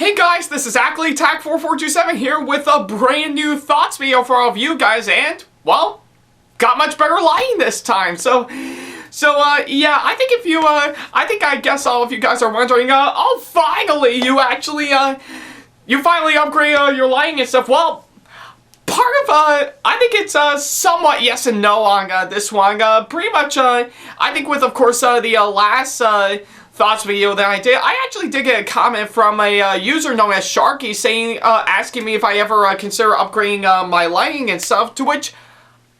Hey guys, this is Ackleyattack4427 here with a brand new thoughts video for all of you guys, and, well, got much better lighting this time, yeah, I guess all of you guys are wondering, oh, finally, you finally upgrade your lighting and stuff. Well, part of, I think it's, somewhat yes and no on, this one. Pretty much, I think with, of course, the, last, thoughts video that I did, I actually did get a comment from a, user known as Sharky saying, asking me if I ever, consider upgrading, my lighting and stuff, to which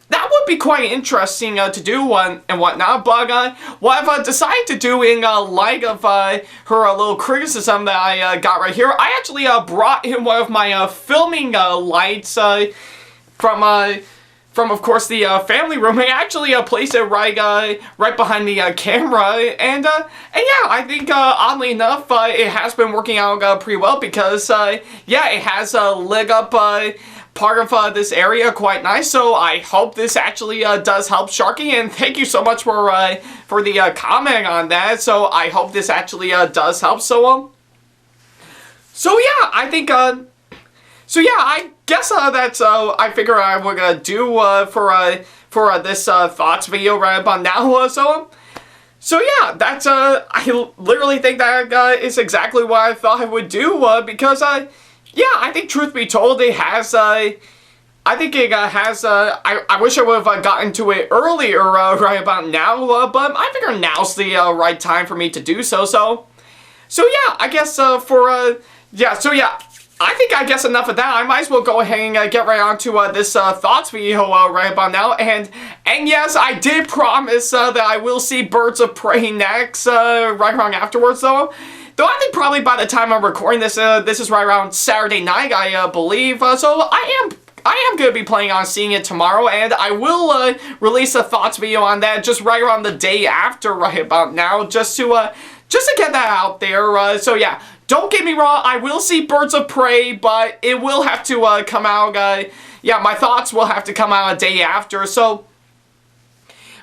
that would be quite interesting, to do, and whatnot, but, what I've, decided to do in, light of, her, little criticism that I, got right here, I actually, brought in one of my, filming, lights, from, of course, the family room. I actually placed it right behind the camera, and yeah, I think, oddly enough, it has been working out pretty well because, yeah, it has lit up part of this area quite nice, so I hope this actually does help Sharky, and thank you so much for the comment on that, so I hope this actually does help, so yeah, I think, so yeah, I guess that's I figure I would do for this thoughts video right about now. So yeah, that's I literally think that is exactly what I thought I would do because yeah, I think truth be told, it has I think it has I wish I would have gotten to it earlier right about now, but I figure now's the right time for me to do so. So yeah, I guess yeah, so yeah. I guess enough of that. I might as well go ahead and get right on to this thoughts video right about now. And yes, I did promise that I will see Birds of Prey next right around afterwards, though. Though I think probably by the time I'm recording this, this is right around Saturday night, I believe. So I am going to be planning on seeing it tomorrow, and I will release a thoughts video on that just right around the day after right about now, just to get that out there. So yeah. Don't get me wrong, I will see Birds of Prey, but it will have to come out, yeah, my thoughts will have to come out a day after, so.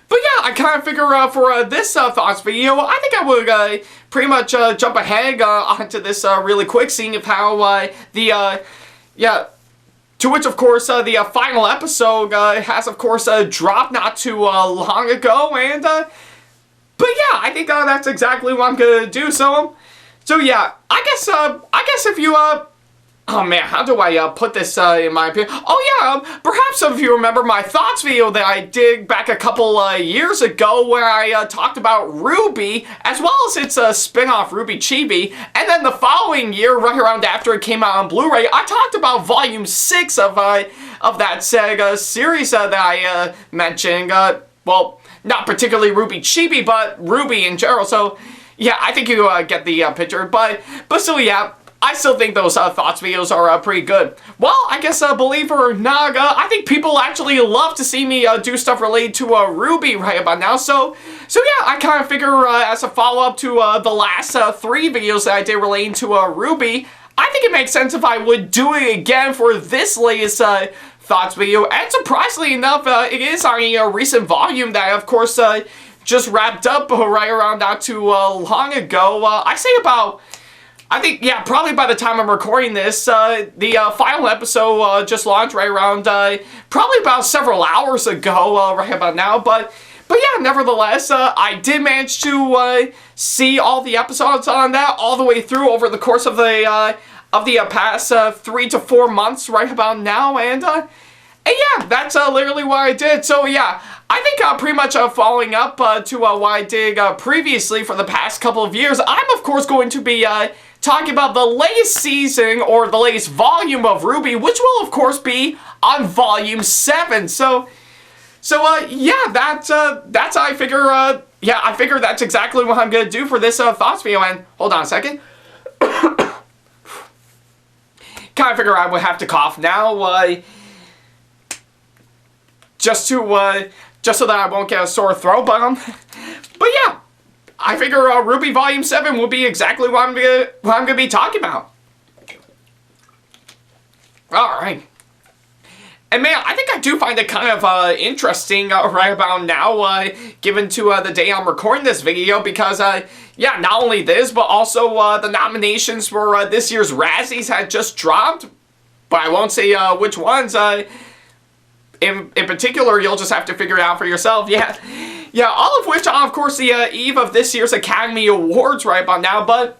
But yeah, I kind of figure for this thoughts video, I think I would pretty much jump ahead onto this really quick, seeing of how yeah, to which of course the final episode has of course dropped not too long ago, and, but yeah, I think that's exactly what I'm gonna do, So yeah, I guess if you, oh man, how do I put this in my opinion? Oh yeah, perhaps some of you remember my thoughts video that I did back a couple years ago where I talked about RWBY, as well as its spin-off RWBY Chibi, and then the following year, right around after it came out on Blu-ray, I talked about Volume 6 of that Sega series that I mentioned, well, not particularly RWBY Chibi, but RWBY in general, so yeah, I think you get the picture, but still, yeah, I still think those thoughts videos are pretty good. Well, I guess, believe it or not, I think people actually love to see me do stuff related to RWBY right about now, so yeah, I kind of figure as a follow-up to the last 3 videos that I did relating to RWBY, I think it makes sense if I would do it again for this latest thoughts video, and surprisingly enough, it is on a recent volume that, of course, just wrapped up right around not too long ago. I think, yeah, probably by the time I'm recording this, the final episode just launched right around, probably about several hours ago, right about now, but yeah, nevertheless, I did manage to see all the episodes on that all the way through over the course of the past 3 to 4 months right about now, and yeah, that's literally what I did, so yeah, I think pretty much following up to what I did previously for the past couple of years, I'm of course going to be talking about the latest season or the latest volume of RWBY, which will of course be on Volume 7. So yeah, that's I figure yeah, I figure that's exactly what I'm gonna do for this thoughts video. And hold on a second, kind of figure I would have to cough now, just so that I won't get a sore throat, but yeah, I figure RWBY Volume 7 will be exactly what I'm gonna be talking about. Alright. And man, I think I do find it kind of interesting right about now, given to the day I'm recording this video, because yeah, not only this, but also the nominations for this year's Razzies had just dropped, but I won't say which ones. In particular, you'll just have to figure it out for yourself. Yeah, all of which, of course, the eve of this year's Academy Awards right about now, But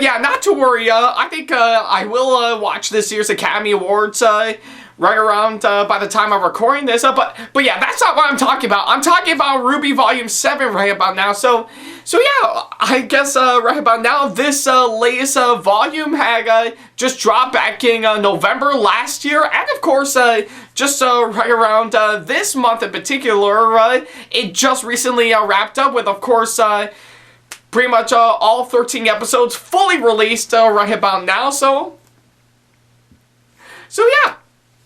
yeah, not to worry, I think I will watch this year's Academy Awards right around by the time I'm recording this. But yeah, that's not what I'm talking about. I'm talking about RWBY Volume 7 right about now. So yeah, I guess right about now, this latest volume had just dropped back in November last year. And of course, just right around this month in particular, it just recently wrapped up with, of course, pretty much all 13 episodes fully released right about now, so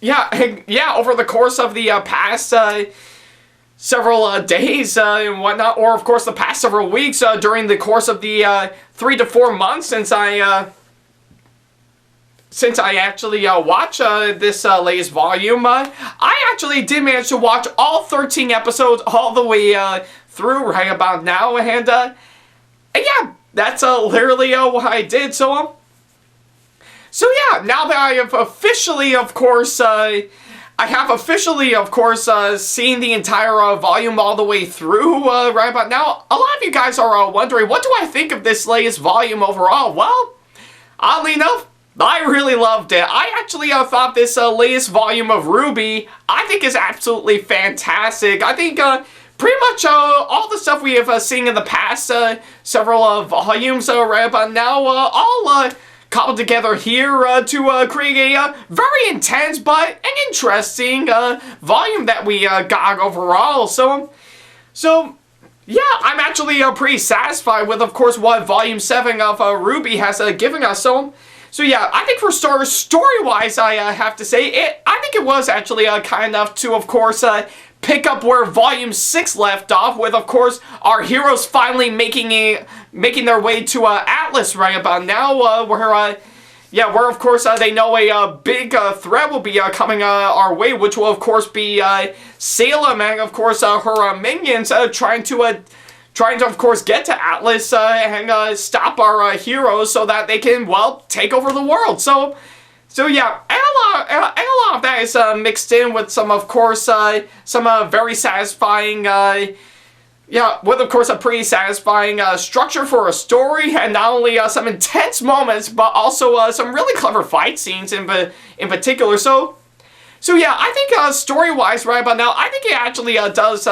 yeah, over the course of the past several days and whatnot, or of course the past several weeks, during the course of the 3 to 4 months since I actually watched this latest volume, I actually did manage to watch all 13 episodes all the way through right about now, and yeah, that's literally what I did. So yeah, now that I have officially, of course, seen the entire volume all the way through right about now, a lot of you guys are wondering, what do I think of this latest volume overall? Well, oddly enough, I really loved it. I actually thought this latest volume of RWBY, I think, is absolutely fantastic. I think pretty much all the stuff we have seen in the past several volumes right about now, all cobbled together here to create a very intense but an interesting volume that we got overall. So yeah, I'm actually pretty satisfied with, of course, what Volume 7 of RWBY has given us. So yeah, I think for starters, story-wise, I have to say, I think it was actually kind enough to, of course, pick up where Volume 6 left off, with, of course, our heroes finally making their way to Atlas right about now, where of course, they know a big threat will be coming our way, which will, of course, be Salem and, of course, her minions trying to, of course, get to Atlas and stop our heroes so that they can, well, take over the world. So yeah, and a lot of that is mixed in with some, of course, some very satisfying, with, of course, a pretty satisfying structure for a story, and not only some intense moments, but also some really clever fight scenes in particular. So yeah, I think story-wise right about now, I think it actually does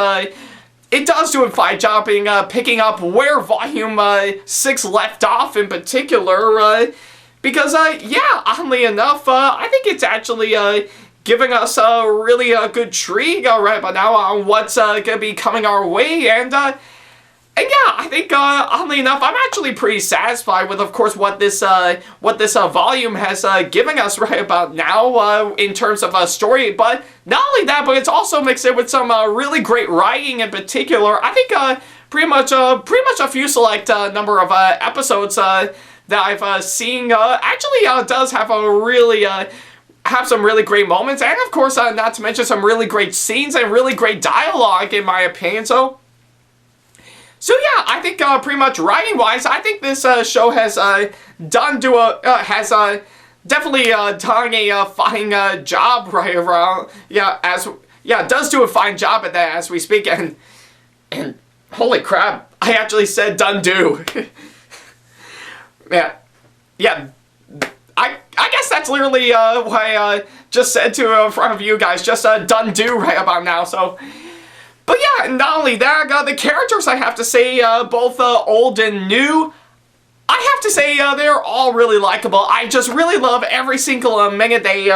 do a fine job in picking up where Volume 6 left off in particular, because, yeah, oddly enough, I think it's actually giving us a really good treat right about now on what's going to be coming our way, and yeah, I think, oddly enough, I'm actually pretty satisfied with, of course, what this volume has given us right about now in terms of story. But not only that, but it's also mixed in with some really great writing in particular. I think pretty much a few select number of episodes that I've seen actually does have a really have some really great moments, and of course not to mention some really great scenes and really great dialogue in my opinion. So yeah, I think pretty much writing wise, I think this show has definitely done a fine job right around, does do a fine job at that as we speak, and holy crap, I actually said done do. Yeah, I guess that's literally what I just said to in front of you guys, just done do right about now. So, but yeah, not only that, the characters, I have to say, both old and new, I have to say they're all really likable. I just really love every single minute they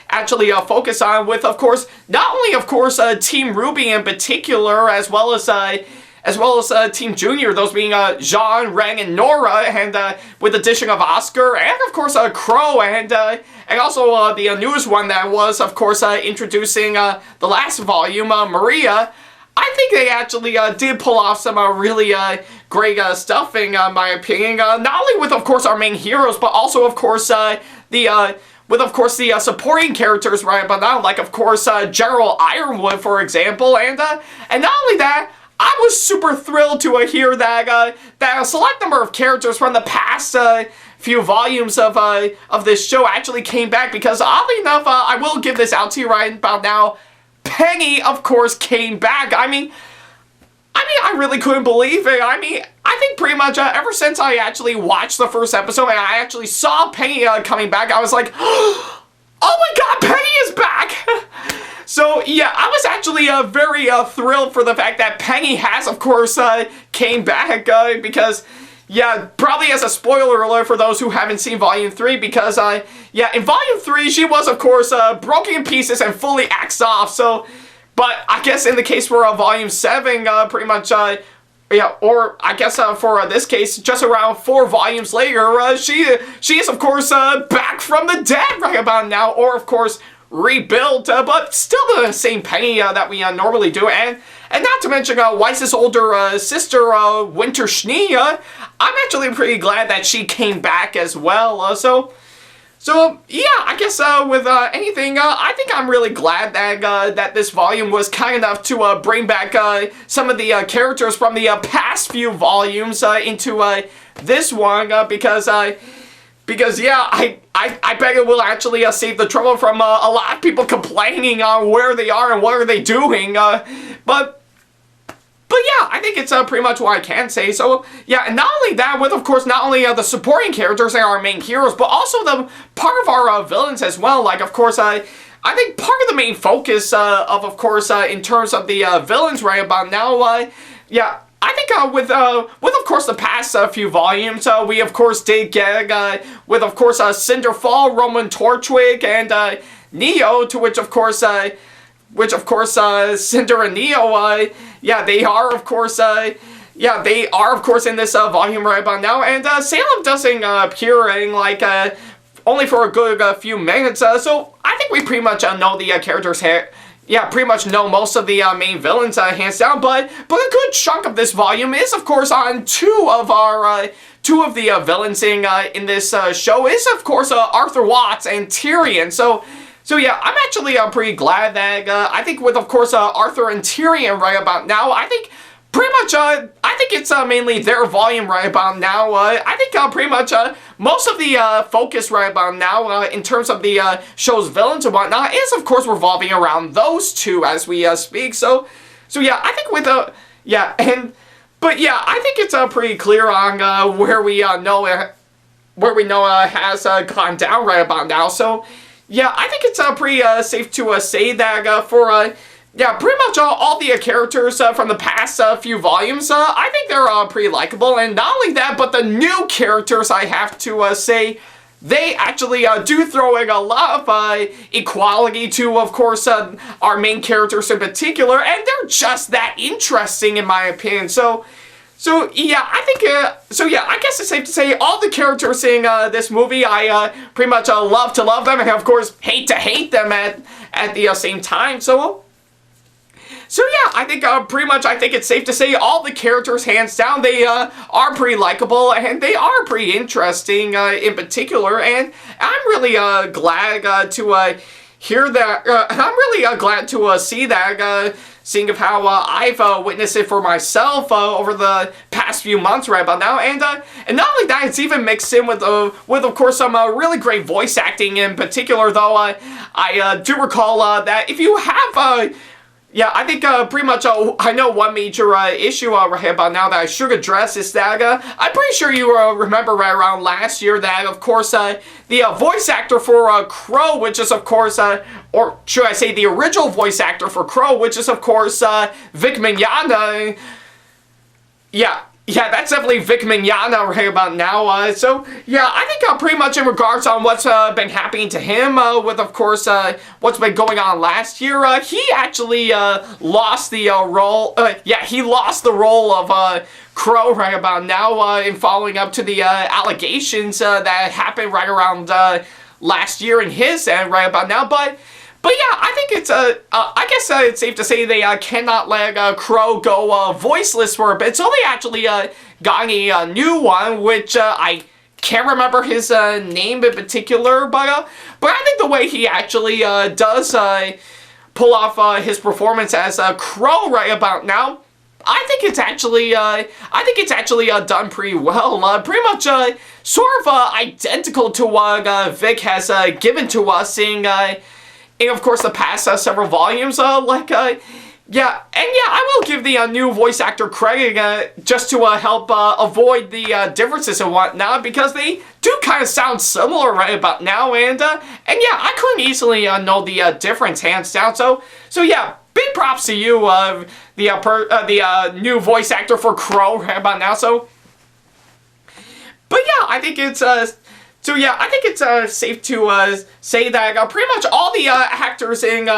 actually focus on, with, of course, not only, of course, Team RWBY in particular, as well as Team Junior, those being Jean, Ren, and Nora, and with the addition of Oscar, and of course Crow, and also the newest one that was, of course, introducing the last volume, Maria. I think they actually did pull off some really great stuff in my opinion, not only with, of course, our main heroes, but also, of course, the with of course the supporting characters right about now, like of course General Ironwood, for example, and not only that, I was super thrilled to hear that that a select number of characters from the past few volumes of this show actually came back, because oddly enough, I will give this out to you right about now, Penny, of course, came back. I mean, I really couldn't believe it. I mean, I think pretty much ever since I actually watched the first episode and I actually saw Penny coming back, I was like, oh my god, Penny is back! So, yeah, I was actually very thrilled for the fact that Penny has, of course, came back, because, yeah, probably as a spoiler alert for those who haven't seen Volume 3, because, yeah, in Volume 3, she was, of course, broken in pieces and fully axed off, so, but I guess in the case for Volume 7, pretty much, yeah, or I guess for this case, just around 4 volumes later, she is, of course, back from the dead right about now, or, of course, rebuilt, but still the same Penny that we normally do, and not to mention Weiss's older sister, Winter Schnee. I'm actually pretty glad that she came back as well. So yeah, I guess with anything, I think I'm really glad that that this volume was kind enough to bring back some of the characters from the past few volumes into this one, because yeah, I bet it will actually save the trouble from a lot of people complaining on where they are and what are they doing, but yeah, I think it's pretty much what I can say. So yeah, and not only that, with of course not only the supporting characters and our main heroes, but also the part of our villains as well. Like of course I think part of the main focus of course in terms of the villains right about now, yeah, I think with of course the past few volumes, we of course did get with of course Cinderfall, Roman Torchwick, and Neo, to which of course Cinder and Neo, yeah, they are of course yeah, they are of course in this volume right about now, and Salem doesn't appear in like only for a good few minutes, so I think we pretty much know the characters here. Yeah, pretty much know most of the main villains hands down, but a good chunk of this volume is of course on two of the villains in this show is of course Arthur Watts and Tyrion. So yeah, I'm actually pretty glad that I think with of course Arthur and Tyrion right about now, I think pretty much I think it's mainly their volume right about now. I think pretty much most of the focus right about now in terms of the show's villains and whatnot is of course revolving around those two as we speak. So yeah, I think with yeah, but yeah, I think it's pretty clear on where we know has gone down right about now. So yeah, I think it's pretty safe to say that for yeah, pretty much all the characters from the past few volumes, I think they're pretty likable, and not only that, but the new characters, I have to say, they actually do throw in a lot of equality to, of course, our main characters in particular, and they're just that interesting in my opinion. So yeah, I think, so yeah, I guess it's safe to say all the characters in this movie, I pretty much love to love them, and of course, hate to hate them at the same time. So yeah, I think pretty much I think it's safe to say all the characters, hands down, they are pretty likable and they are pretty interesting in particular, and I'm really glad to hear that. I'm really glad to see that, seeing of how I've witnessed it for myself over the past few months right about now, and not only that, it's even mixed in with of course some really great voice acting in particular. Though I do recall that if you have yeah, I think pretty much I know one major issue right about now that I should address is that I'm pretty sure you remember right around last year that of course the voice actor for Crow, which is of course or should I say the original voice actor for Crow, which is of course Vic Mignogna. Yeah, that's definitely Vic Mignogna right about now. So, yeah, I think pretty much in regards on what's been happening to him with, of course, what's been going on last year, he actually lost the role, yeah, he lost the role of Crow right about now in following up to the allegations that happened right around last year in his end right about now, But yeah, I think it's, I guess it's safe to say they cannot let Crow go voiceless for a bit, so they actually got a new one, which I can't remember his name in particular, but I think the way he actually does pull off his performance as Crow right about now, I think it's actually done pretty well. Pretty much sort of identical to what Vic has given to us in of course the past several volumes. Yeah, and yeah, I will give the new voice actor credit just to help avoid the differences and whatnot, because they do kind of sound similar right about now, and yeah, I couldn't easily know the difference hands down. So yeah, big props to you, the new voice actor for Crow right about now. But yeah, I think it's safe to say that pretty much all the actors in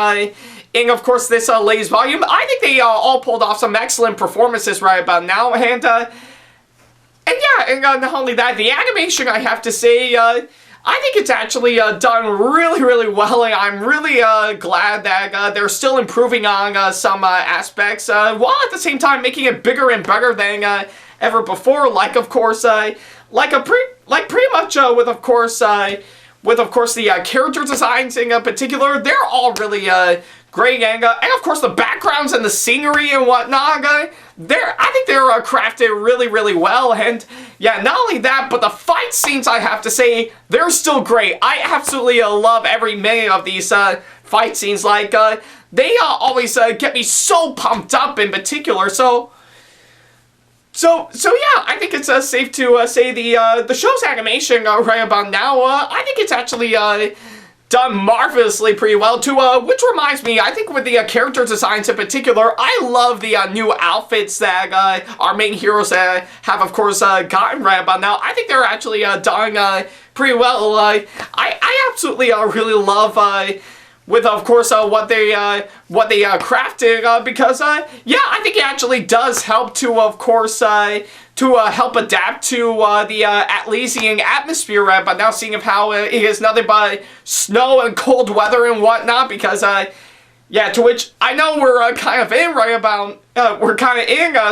of course this latest volume, I think they all pulled off some excellent performances right about now, and yeah, and not only that, the animation, I have to say, I think it's actually done really, really well, and I'm really glad that they're still improving on some aspects, while at the same time making it bigger and better than ever before. Like, of course, pretty much with of course the character designs in particular, they're all really great, and of course the backgrounds and the scenery and whatnot, I think they're crafted really, really well. And yeah, not only that, but the fight scenes, I have to say, they're still great. I absolutely love every minute of these fight scenes. Like, they always get me so pumped up in particular. So yeah, I think it's safe to say the show's animation right about now, I think it's actually done marvelously pretty well too, which reminds me, I think with the character designs in particular, I love the new outfits that our main heroes have of course gotten right about now. I think they're actually done pretty well. I absolutely really love with of course what they crafted, because yeah, I think it actually does help to of course help adapt to the Atlasian atmosphere right but now, seeing of how it is nothing but snow and cold weather and whatnot, because yeah, to which I know we're kind of in right about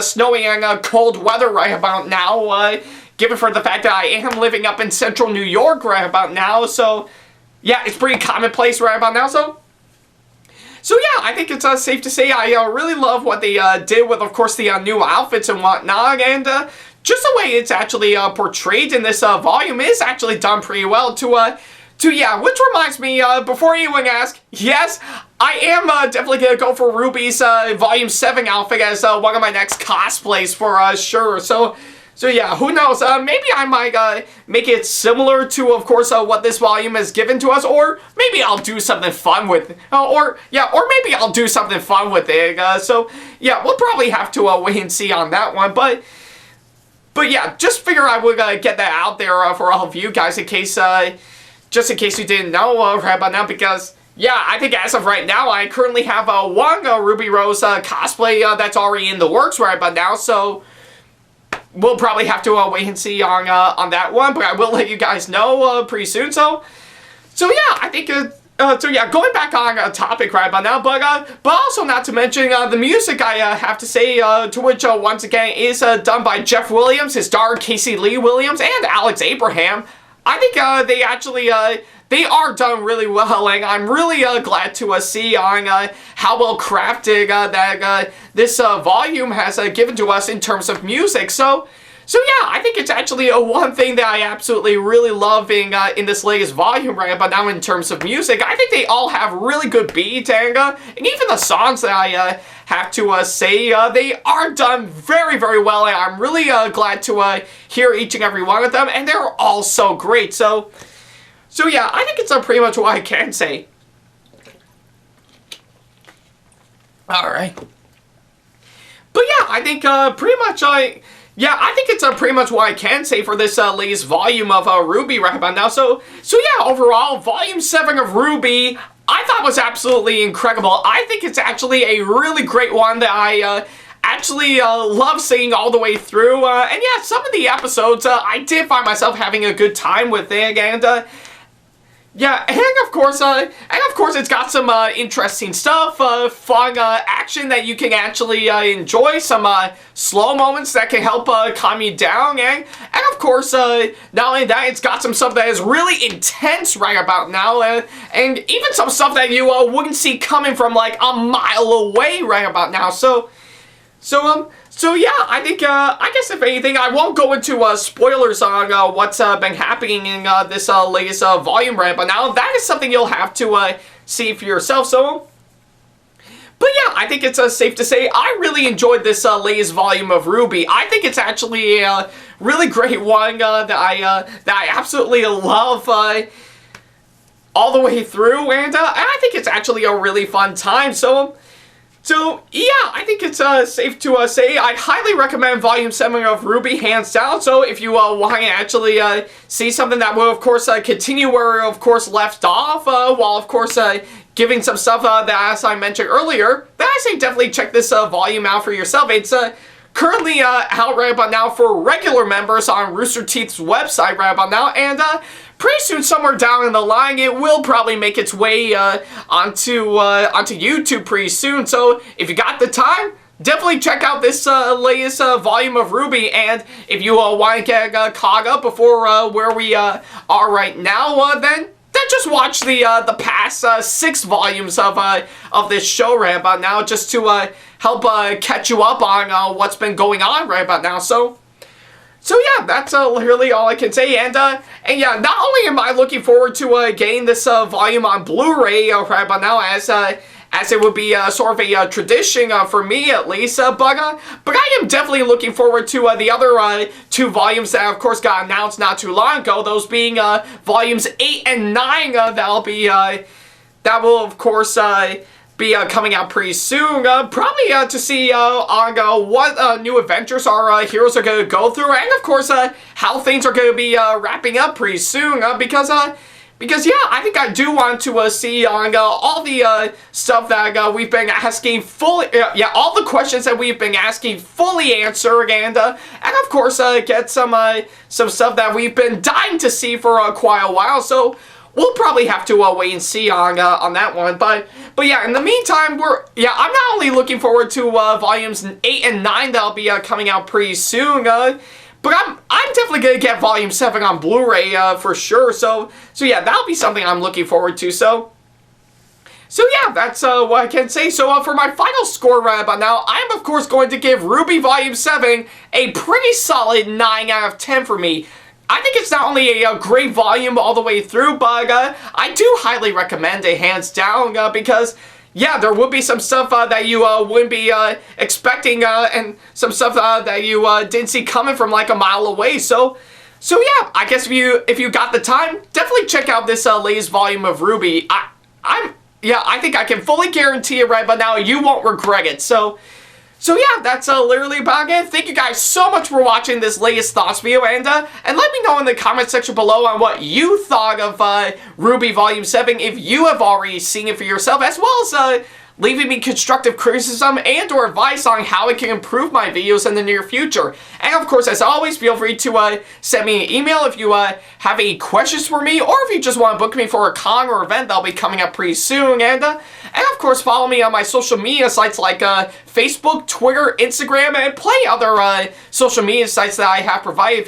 snowy and cold weather right about now, given for the fact that I am living up in central New York right about now. So yeah, it's pretty commonplace right about now. So yeah, I think it's safe to say I really love what they did with, of course, the new outfits and whatnot, and just the way it's actually portrayed in this volume is actually done pretty well yeah, which reminds me, before anyone asks, yes, I am definitely gonna go for RWBY's Volume 7 outfit as one of my next cosplays for sure. So yeah, who knows, maybe I might make it similar to, of course, what this volume has given to us, or maybe I'll do something fun with it, or maybe I'll do something fun with it, so yeah, we'll probably have to wait and see on that one, but yeah, just figure I would get that out there for all of you guys, in case, just in case you didn't know right about now, because yeah, I think as of right now, I currently have one Ruby Rose cosplay that's already in the works right about now, so we'll probably have to wait and see on that one, but I will let you guys know pretty soon. So yeah, I think so yeah, going back on topic right about now, but also not to mention the music, I have to say, to which once again is done by Jeff Williams, his daughter Casey Lee Williams, and Alex Abraham. I think they actually they are done really well, and I'm really glad to see on how well crafted that this volume has given to us in terms of music. So yeah, I think it's actually one thing that I absolutely really love in this latest volume right about now in terms of music. I think they all have really good beats, and even the songs that I have to say, they are done very, very well, and I'm really glad to hear each and every one of them, and they're all so great. So yeah, I think it's pretty much what I can say. Alright. But yeah, I think pretty much I think it's pretty much what I can say for this latest volume of RWBY right about now. So yeah, overall, Volume 7 of RWBY, I thought was absolutely incredible. I think it's actually a really great one that I actually love seeing all the way through. And yeah, some of the episodes, I did find myself having a good time with it, and yeah, and of course, it's got some interesting stuff, fun action that you can actually enjoy, some slow moments that can help calm you down, and of course, not only that, it's got some stuff that is really intense right about now, and even some stuff that you wouldn't see coming from like a mile away right about now. So yeah, I think, I guess if anything, I won't go into spoilers on what's been happening in this latest volume right but now. That is something you'll have to see for yourself, so... But yeah, I think it's safe to say I really enjoyed this latest volume of RWBY. I think it's actually a really great one that I absolutely love all the way through, and I think it's actually a really fun time, so yeah, I think it's safe to say I'd highly recommend Volume 7 of RWBY, hands down. So if you want to actually see something that will, of course, continue where, of course, left off, while, of course, giving some stuff that, as I mentioned earlier, then I say definitely check this volume out for yourself. It's currently out right about now for regular members on Rooster Teeth's website right about now, and pretty soon, somewhere down in the line, it will probably make its way onto YouTube pretty soon. So if you got the time, definitely check out this latest volume of RWBY. And if you want to get caught up before where we are right now, then just watch the past 6 volumes of this show right about now, just to help catch you up on what's been going on right about now. So yeah, that's literally all I can say, and yeah, not only am I looking forward to getting this volume on Blu-ray right about now, as it would be sort of a tradition for me at least, but I am definitely looking forward to the other 2 volumes that of course got announced not too long ago, those being volumes 8 and 9 that will of course be coming out pretty soon, probably to see on what new adventures our heroes are going to go through, and of course how things are going to be wrapping up pretty soon, because yeah, I think I do want to see on all the stuff that we've been asking fully, yeah, all the questions that we've been asking fully answered, and of course get some stuff that we've been dying to see for quite a while, so we'll probably have to wait and see on that one, but yeah, in the meantime, I'm not only looking forward to volumes 8 and 9 that'll be coming out pretty soon, but I'm definitely gonna get Volume 7 on Blu-ray for sure. So yeah, that'll be something I'm looking forward to. So yeah, that's what I can say. So for my final score right about now, I am of course going to give RWBY Volume 7 a pretty solid 9 out of 10 for me. I think it's not only a great volume all the way through, but I do highly recommend it, hands down, because yeah, there would be some stuff that you wouldn't be expecting, and some stuff that you didn't see coming from like a mile away. So yeah, I guess if you got the time, definitely check out this latest volume of RWBY. I think I can fully guarantee it right but now you won't regret it. So yeah, that's literally about it. Thank you guys so much for watching this latest thoughts video, and let me know in the comment section below on what you thought of RWBY Volume 7, if you have already seen it for yourself, as well as leaving me constructive criticism and or advice on how I can improve my videos in the near future. And of course, as always, feel free to send me an email if you have any questions for me, or if you just want to book me for a con or event that'll be coming up pretty soon. And of course, follow me on my social media sites like Facebook, Twitter, Instagram, and plenty other social media sites that I have provided if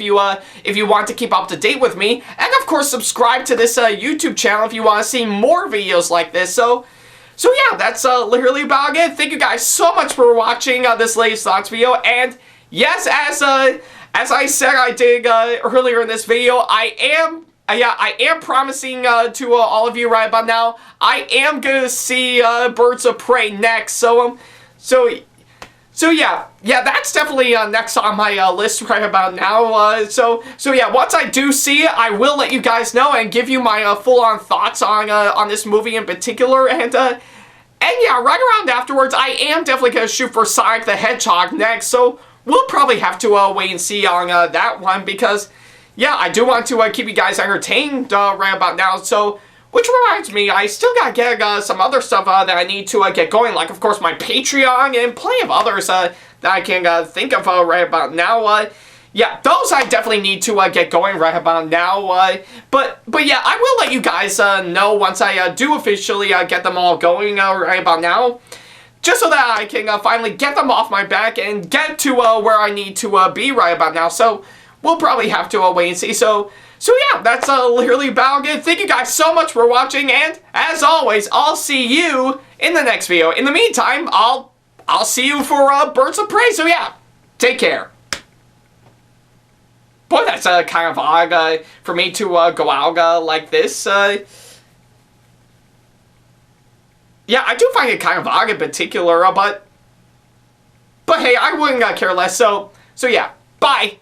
you want to keep up to date with me. And of course, subscribe to this YouTube channel if you want to see more videos like this. So yeah, that's literally about it. Thank you guys so much for watching this latest thoughts video. And yes, as I said I did earlier in this video, I am promising to all of you right about now, I am gonna see Birds of Prey next. So yeah, that's definitely next on my list right about now. So yeah, once I do see it, I will let you guys know and give you my full-on thoughts on this movie in particular. And yeah, right around afterwards, I am definitely gonna shoot for Sonic the Hedgehog next. So we'll probably have to wait and see on that one, because yeah, I do want to keep you guys entertained right about now. So, which reminds me, I still gotta get some other stuff that I need to get going, like of course my Patreon and plenty of others that I can think of right about now. yeah, those I definitely need to get going right about now. But yeah, I will let you guys know once I do officially get them all going right about now. Just so that I can finally get them off my back and get to where I need to be right about now. So we'll probably have to wait and see. So yeah, that's literally about it. Thank you guys so much for watching, and as always, I'll see you in the next video. In the meantime, I'll see you for Birds of Prey. So yeah, take care. Boy, that's kind of odd for me to go out like this. Yeah, I do find it kind of odd in particular, but hey, I wouldn't care less. So yeah, bye.